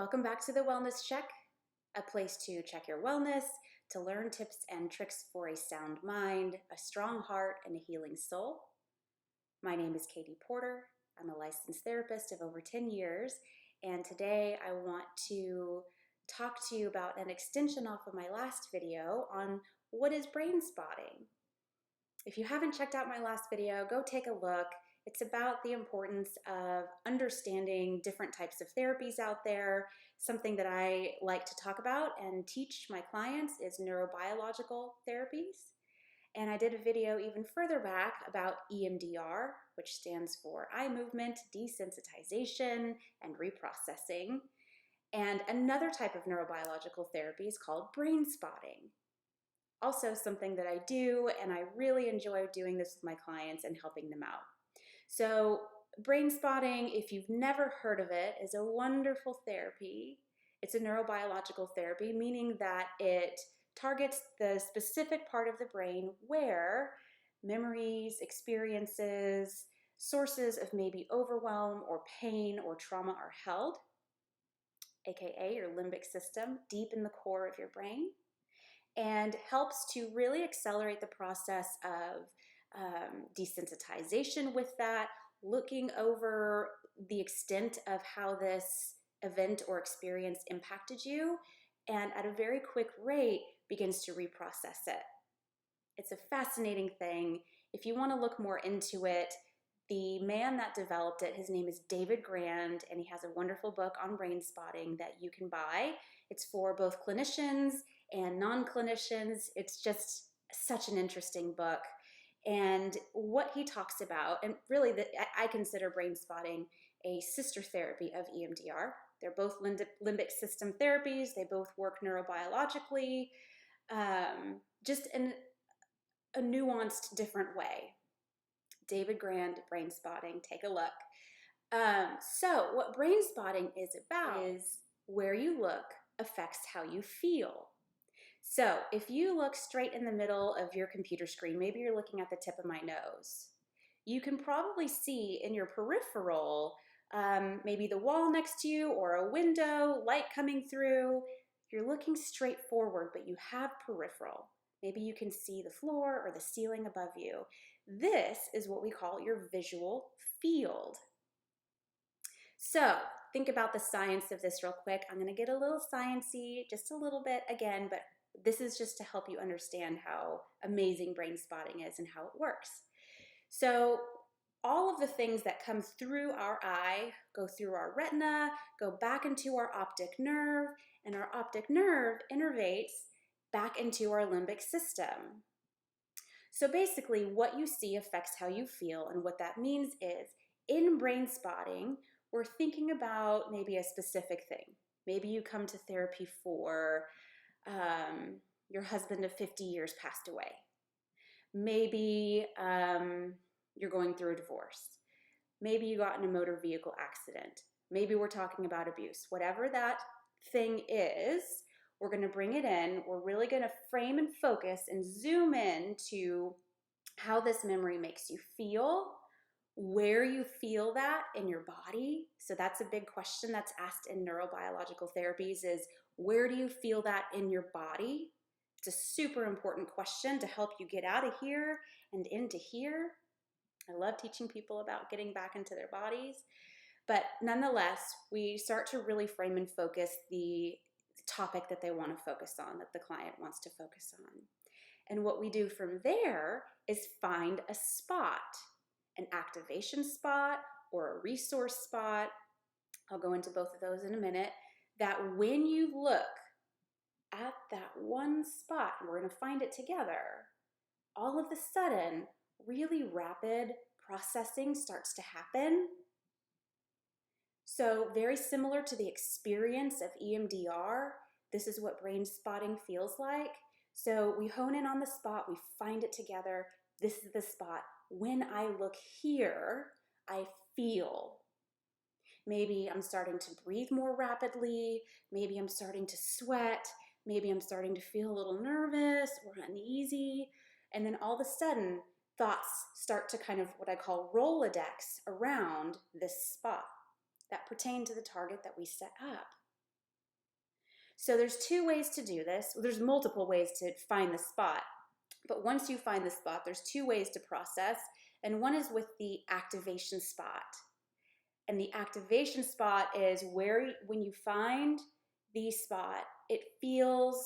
Welcome back to the Wellness Check, a place to check your wellness, to learn tips and tricks for a sound mind, a strong heart, and a healing soul. My name is Katie Porter. I'm a licensed therapist of over 10 years, and today I want to talk to you about an extension off of my last video on what is brain spotting. If you haven't checked out my last video, go take a look. It's about the importance of understanding different types of therapies out there. Something that I like to talk about and teach my clients is neurobiological therapies. And I did a video even further back about EMDR, which stands for eye movement, desensitization, and reprocessing. And another type of neurobiological therapy is called brain spotting. Also something that I do, and I really enjoy doing this with my clients and helping them out. So brain spotting, if you've never heard of it, is a wonderful therapy. It's a neurobiological therapy, meaning that it targets the specific part of the brain where memories, experiences, sources of maybe overwhelm or pain or trauma are held, aka your limbic system, deep in the core of your brain, and helps to really accelerate the process of desensitization with that, looking over the extent of how this event or experience impacted you, and at a very quick rate begins to reprocess it. It's a fascinating thing. If you want to look more into it, the man that developed it, his name is David Grand, and he has a wonderful book on brain spotting that you can buy. It's for both clinicians and non-clinicians. It's just such an interesting book. And what he talks about, and really I consider brain spotting a sister therapy of EMDR. They're both limbic system therapies. They both work neurobiologically, just in a nuanced, different way. David Grand, brain spotting, take a look. So what brain spotting is about is where you look affects how you feel. So if you look straight in the middle of your computer screen, maybe you're looking at the tip of my nose, you can probably see in your peripheral, maybe the wall next to you or a window, light coming through. You're looking straight forward, but you have peripheral. Maybe you can see the floor or the ceiling above you. This is what we call your visual field. So think about the science of this real quick. I'm going to get a little sciencey, just a little bit again, but this is just to help you understand how amazing brain spotting is and how it works. So all of the things that come through our eye go through our retina, go back into our optic nerve, and our optic nerve innervates back into our limbic system. So basically what you see affects how you feel, and what that means is in brain spotting, we're thinking about maybe a specific thing. Maybe you come to therapy for your husband of 50 years passed away. Maybe you're going through a divorce. Maybe you got in a motor vehicle accident. Maybe we're talking about abuse. Whatever that thing is, we're going to bring it in. We're really going to frame and focus and zoom in to how this memory makes you feel, where you feel that in your body. So that's a big question that's asked in neurobiological therapies is, where do you feel that in your body? It's a super important question to help you get out of here and into here. I love teaching people about getting back into their bodies. But nonetheless, we start to really frame and focus the topic that they want to focus on, that the client wants to focus on. And what we do from there is find a spot, an activation spot or a resource spot. I'll go into both of those in a minute. That when you look at that one spot, and we're going to find it together, all of a sudden, really rapid processing starts to happen. So very similar to the experience of EMDR, this is what brain spotting feels like. So we hone in on the spot, we find it together. This is the spot. When I look here, I feel. Maybe I'm starting to breathe more rapidly. Maybe I'm starting to sweat. Maybe I'm starting to feel a little nervous or uneasy. And then all of a sudden, thoughts start to kind of what I call Rolodex around this spot that pertain to the target that we set up. So there's two ways to do this. Well, there's multiple ways to find the spot. But once you find the spot, there's two ways to process. And one is with the activation spot. And the activation spot is where, when you find the spot, it feels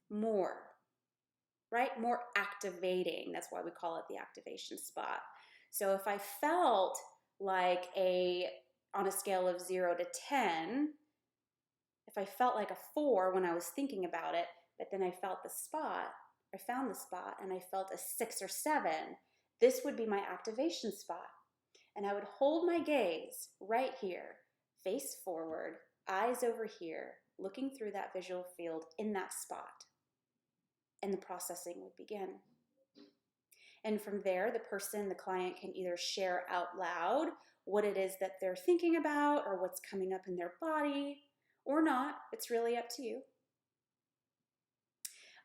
more, right? More activating. That's why we call it the activation spot. So if I felt like on a scale of 0 to 10, if I felt like a 4 when I was thinking about it, but then I found the spot, and I felt a 6 or 7, this would be my activation spot. And I would hold my gaze right here, face forward, eyes over here, looking through that visual field in that spot. And the processing would begin. And from there, the client can either share out loud what it is that they're thinking about or what's coming up in their body, or not. It's really up to you.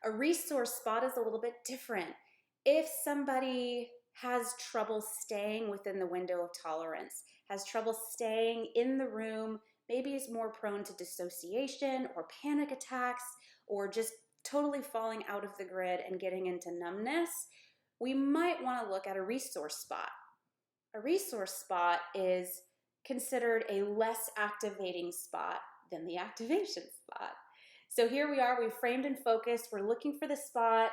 A resource spot is a little bit different. If somebody has trouble staying within the window of tolerance, has trouble staying in the room, maybe is more prone to dissociation or panic attacks, or just totally falling out of the grid and getting into numbness, we might want to look at a resource spot. A resource spot is considered a less activating spot than the activation spot. So here we are, we've framed and focused, we're looking for the spot.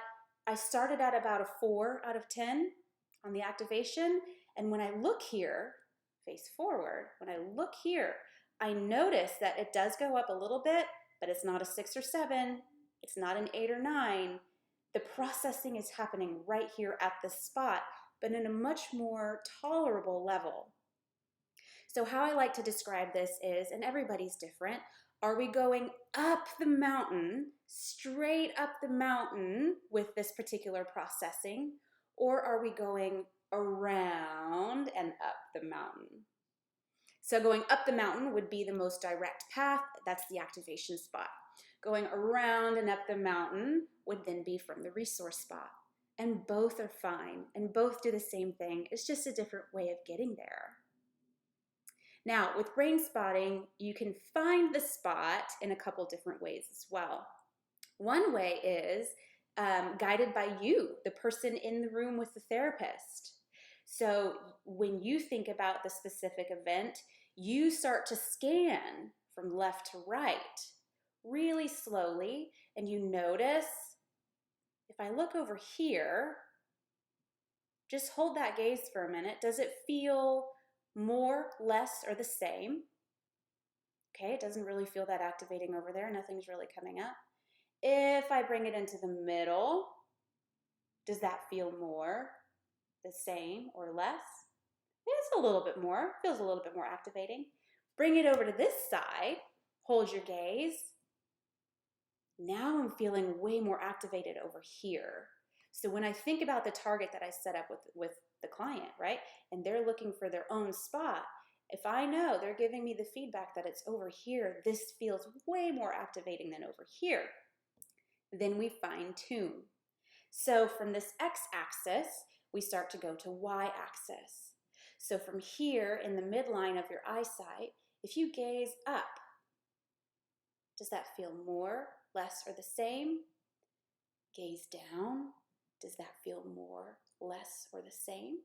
I started at about a 4 out of 10 on the activation, and when I look here, face forward, when I look here, I notice that it does go up a little bit, but it's not a 6 or 7, it's not an 8 or 9. The processing is happening right here at the spot, but in a much more tolerable level. So how I like to describe this is, and everybody's different, are we going up the mountain, straight up the mountain with this particular processing, or are we going around and up the mountain? So going up the mountain would be the most direct path. That's the activation spot. Going around and up the mountain would then be from the resource spot. And both are fine, and both do the same thing. It's just a different way of getting there. Now, with Brainspotting, you can find the spot in a couple different ways as well. One way is guided by you, the person in the room with the therapist. So when you think about the specific event, you start to scan from left to right really slowly, and you notice, if I look over here, just hold that gaze for a minute. Does it feel more, less, or the same? Okay, it doesn't really feel that activating over there. Nothing's really coming up. If I bring it into the middle, does that feel more, the same, or less? It's a little bit more, feels a little bit more activating. Bring it over to this side, hold your gaze. Now I'm feeling way more activated over here. So when I think about the target that I set up with the client, right, and they're looking for their own spot, if I know they're giving me the feedback that it's over here, this feels way more activating than over here, then we fine tune. So from this x-axis, we start to go to y-axis. So from here in the midline of your eyesight, if you gaze up, does that feel more, less, or the same? Gaze down, does that feel more, less, or the same?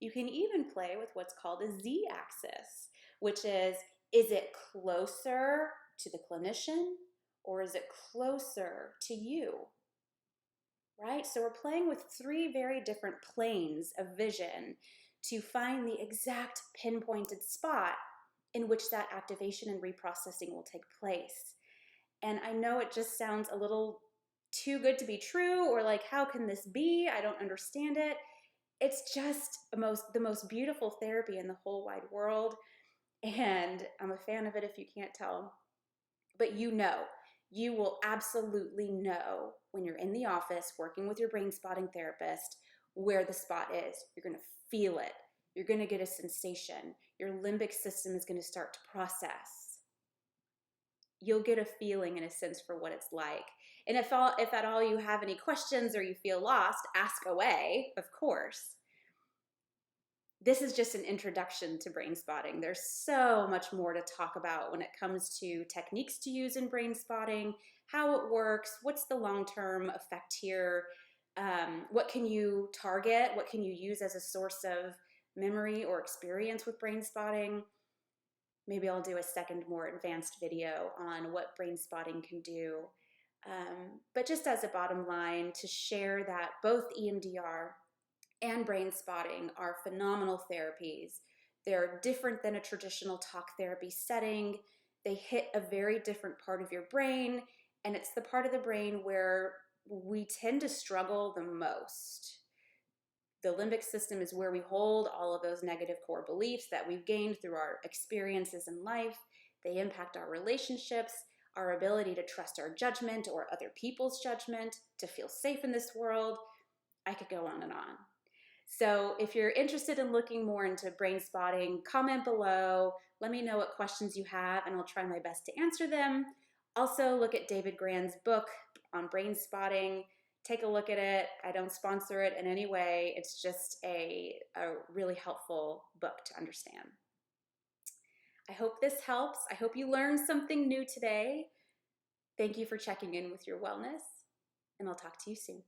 You can even play with what's called a z-axis, which is it closer to the clinician or is it closer to you? Right? So we're playing with 3 very different planes of vision to find the exact pinpointed spot in which that activation and reprocessing will take place. And I know it just sounds a little too good to be true, or like, how can this be? I don't understand it. It's just the most beautiful therapy in the whole wide world. And I'm a fan of it if you can't tell. But you will absolutely know when you're in the office working with your brain spotting therapist where the spot is. You're going to feel it. You're going to get a sensation. Your limbic system is going to start to process. You'll get a feeling and a sense for what it's like. And if at all you have any questions or you feel lost, ask away, of course. this is just an introduction to brain spotting. There's so much more to talk about when it comes to techniques to use in brain spotting, how it works, what's the long-term effect here, what can you target, what can you use as a source of memory or experience with brain spotting. Maybe I'll do a second more advanced video on what brain spotting can do. But just as a bottom line, to share that both EMDR and brain spotting are phenomenal therapies. They're different than a traditional talk therapy setting. They hit a very different part of your brain, and it's the part of the brain where we tend to struggle the most. The limbic system is where we hold all of those negative core beliefs that we've gained through our experiences in life. They impact our relationships, our ability to trust our judgment or other people's judgment, to feel safe in this world. I could go on and on. So if you're interested in looking more into brain spotting, comment below. Let me know what questions you have, and I'll try my best to answer them. Also, look at David Grann's book on brain spotting. Take a look at it. I don't sponsor it in any way. It's just a really helpful book to understand. I hope this helps. I hope you learned something new today. Thank you for checking in with your wellness, and I'll talk to you soon.